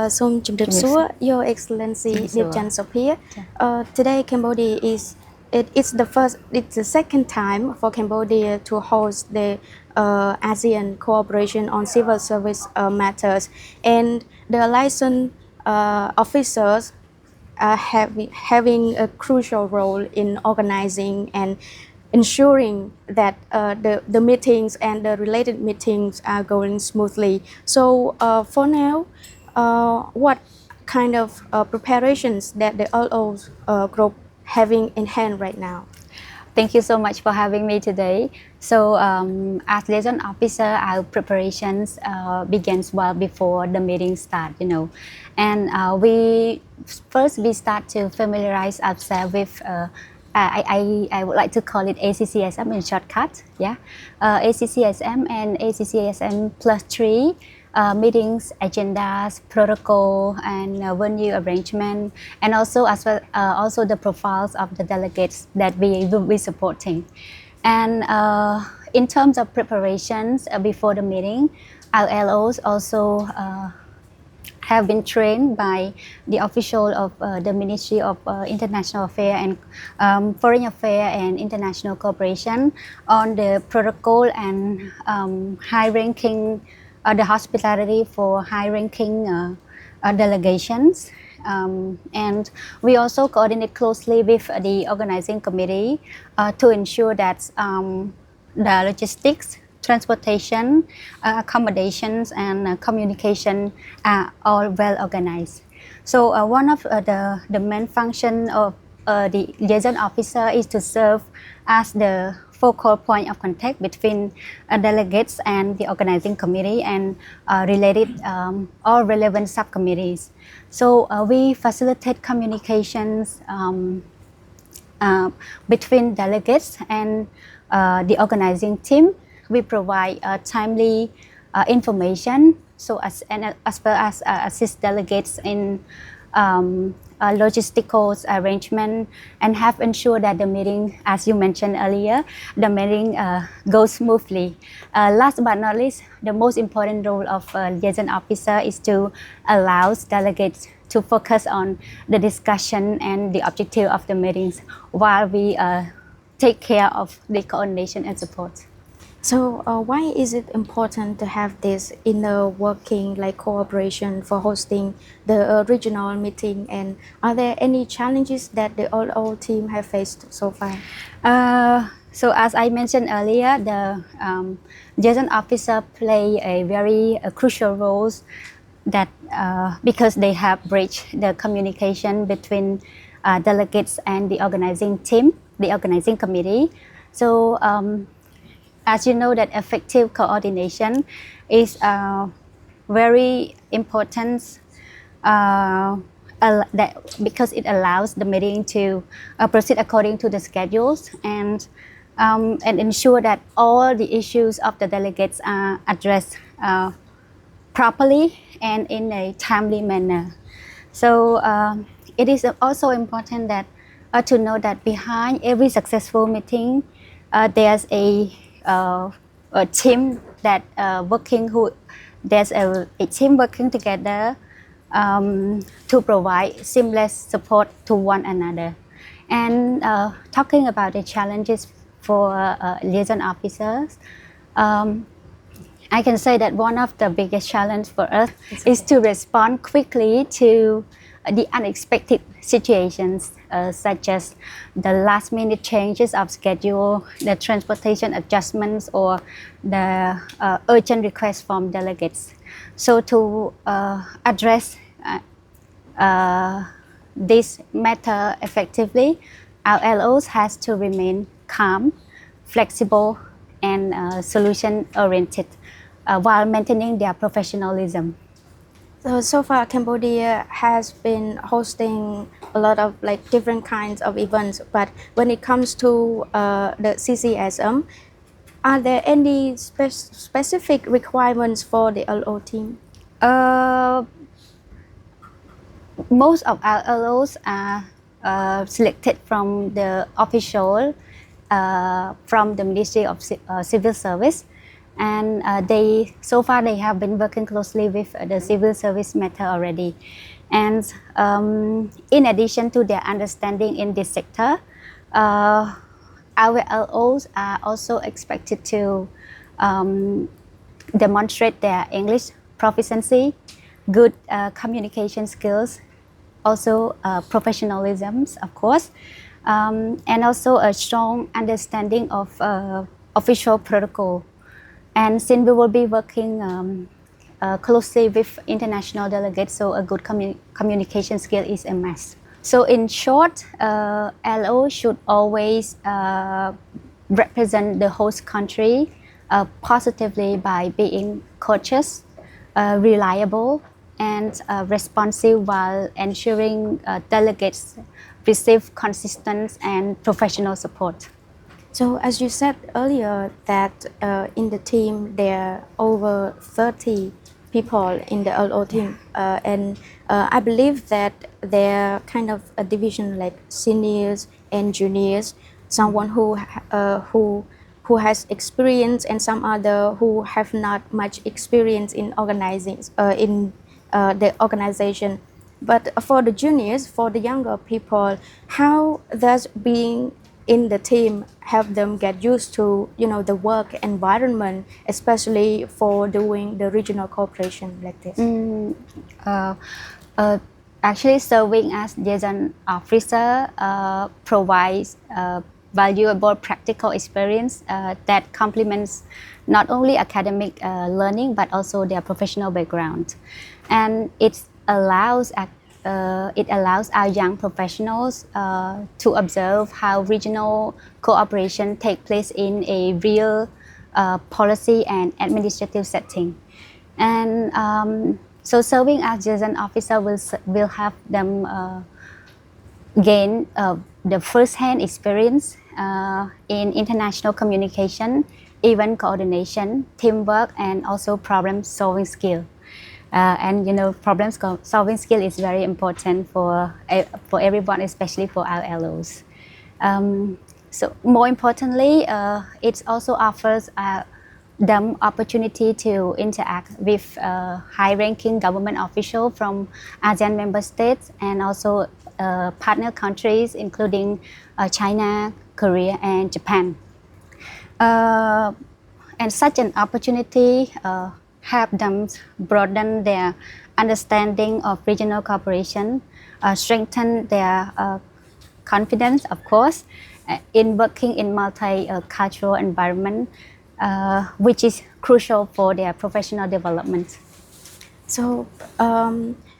Som Chimdip Sua, Your Excellency Diep Chan Sophea. Today, Cambodia it's the second time for Cambodia to host the ASEAN Cooperation on Civil Service matters, and the liaison officers are having a crucial role in organizing and ensuring that the meetings and the related meetings are going smoothly. So for now, what kind of preparations that the LO group having in hand right now? Thank you so much for having me today. So as liaison officer, our preparations begins well before the meeting start, and we start to familiarize ourselves with I would like to call it ACCSM in shortcut, ACCSM and ACCSM +3 meetings, agendas, protocol, and venue arrangement, and also as well also the profiles of the delegates that we will be supporting. And in terms of preparations before the meeting, our LOs also have been trained by the official of the Ministry of International Affairs and Foreign Affairs and International Cooperation on the protocol and high-ranking, the hospitality for high-ranking delegations. And we also coordinate closely with the organizing committee to ensure that the logistics, transportation, accommodations, and communication are all well organized. So one of the main function of the liaison officer is to serve as the focal point of contact between delegates and the organizing committee and related all relevant subcommittees. So we facilitate communications between delegates and the organizing team. We provide timely information, so as well as assist delegates in logistical arrangement and have ensured that the meeting, as you mentioned earlier, the meeting goes smoothly. Last but not least, the most important role of liaison officer is to allow delegates to focus on the discussion and the objective of the meetings while we take care of the coordination and support. So why is it important to have this inner working like cooperation for hosting the regional meeting, and are there any challenges that the LO team have faced so far? So as I mentioned earlier, the liaison officer play a very crucial role that because they have bridged the communication between delegates and the organizing team, the organizing committee. So as you know, that effective coordination is very important because it allows the meeting to proceed according to the schedules and ensure that all the issues of the delegates are addressed properly and in a timely manner. So it is also important that to know that behind every successful meeting, there's a team that there's a team working together to provide seamless support to one another. And talking about the challenges for liaison officers, I can say that one of the biggest challenges for us is to respond quickly to the unexpected situations, such as the last-minute changes of schedule, the transportation adjustments, or the urgent requests from delegates. So to address this matter effectively, our LOs has to remain calm, flexible, and solution-oriented while maintaining their professionalism. So far, Cambodia has been hosting a lot of different kinds of events, but when it comes to the CCSM, are there any specific requirements for the LO team? Most of our LOs are selected from the official from the Ministry of Civil Service, and they so far they have been working closely with the civil service matter already. And in addition to their understanding in this sector, our LOs are also expected to demonstrate their English proficiency, good communication skills, also professionalism, of course, and also a strong understanding of official protocol. And since we will be working closely with international delegates, so a good communication skill is a must. So in short, LO should always represent the host country positively by being courteous, reliable, and responsive while ensuring delegates receive consistent and professional support. So as you said earlier that in the team there are over 30 people in the LO team, and I believe that there are kind of a division like seniors and juniors, someone who has experience and some other who have not much experience in organizing the organization. But for the juniors, for the younger people, how does being in the team help them get used to the work environment, especially for doing the regional cooperation like this? Actually, serving as liaison officer provides valuable practical experience that complements not only academic learning but also their professional background, and it allows our young professionals to observe how regional cooperation take place in a real policy and administrative setting. And so serving as liaison officer will help them gain the first-hand experience in international communication, event coordination, teamwork, and also problem-solving skill. And problem-solving skill is very important for everyone, especially for our LOs. So more importantly, it also offers them opportunity to interact with high-ranking government officials from ASEAN member states and also partner countries, including China, Korea, and Japan. And such an opportunity help them broaden their understanding of regional cooperation, strengthen their confidence, of course, in working in multicultural environment, which is crucial for their professional development. So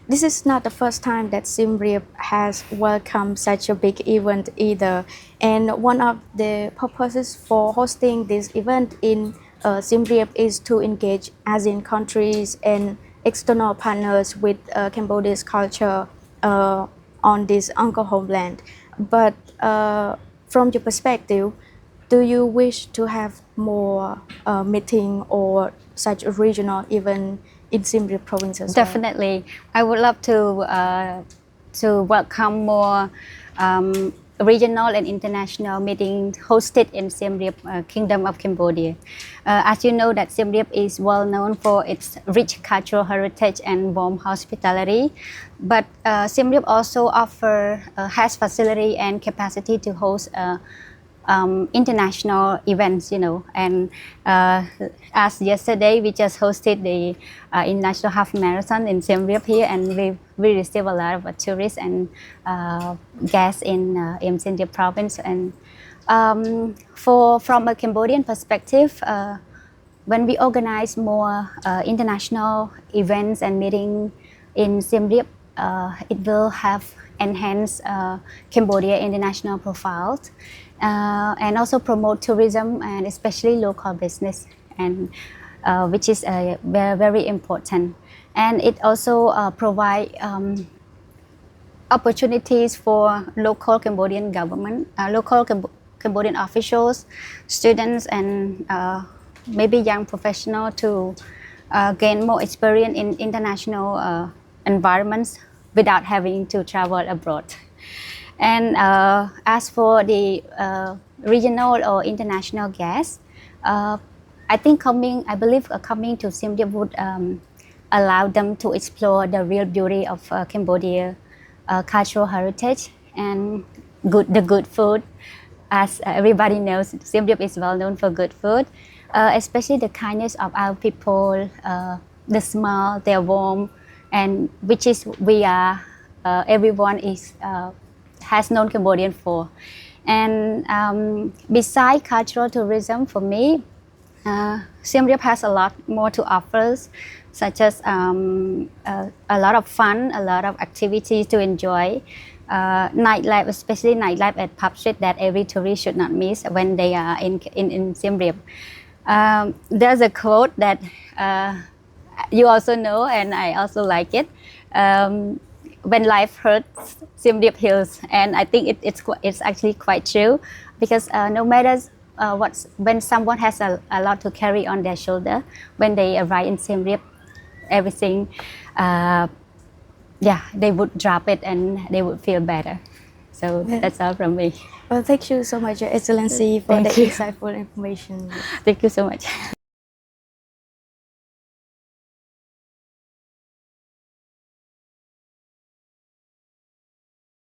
this is not the first time that SIEM REAP has welcomed such a big event either. And one of the purposes for hosting this event in SIEM REAP is to engage ASEAN countries and external partners with Cambodia's culture on this Uncle homeland. But from your perspective, do you wish to have more meeting or such a regional event in SIEM REAP province as well? Definitely. I would love to welcome more regional and international meetings hosted in SIEM REAP, Kingdom of Cambodia. As you know, that SIEM REAP is well known for its rich cultural heritage and warm hospitality, but SIEM REAP also has facility and capacity to host international events, and as yesterday we just hosted the international half marathon in SIEM REAP here, and we received a lot of tourists and guests in SIEM REAP province. And from a Cambodian perspective, when we organize more international events and meetings in SIEM REAP, it will have enhanced Cambodia international profiles. And also promote tourism and especially local business, and which is very, very important. And it also provide opportunities for local Cambodian government, local Cambodian officials, students, and maybe young professionals to gain more experience in international environments without having to travel abroad. And as for the regional or international guests, I think I believe coming to Siem Reap would allow them to explore the real beauty of Cambodia, cultural heritage, and the good food. As everybody knows, Siem Reap is well known for good food, especially the kindness of our people, the smile, they're warm, and which is we are everyone is has known Cambodian for. And beside cultural tourism, for me, Siem Reap has a lot more to offer, such as a lot of fun, a lot of activities to enjoy. Nightlife, especially nightlife at pub street, that every tourist should not miss when they are in Siem Reap. There's a quote that you also know, and I also like it. When life hurts, Siem Reap heals, and I think it's actually quite true, because no matter when someone has a lot to carry on their shoulder, when they arrive in Siem Reap, everything, they would drop it and they would feel better. So that's all from me. Well, thank you so much, Your Excellency, for the insightful information. Thank you so much.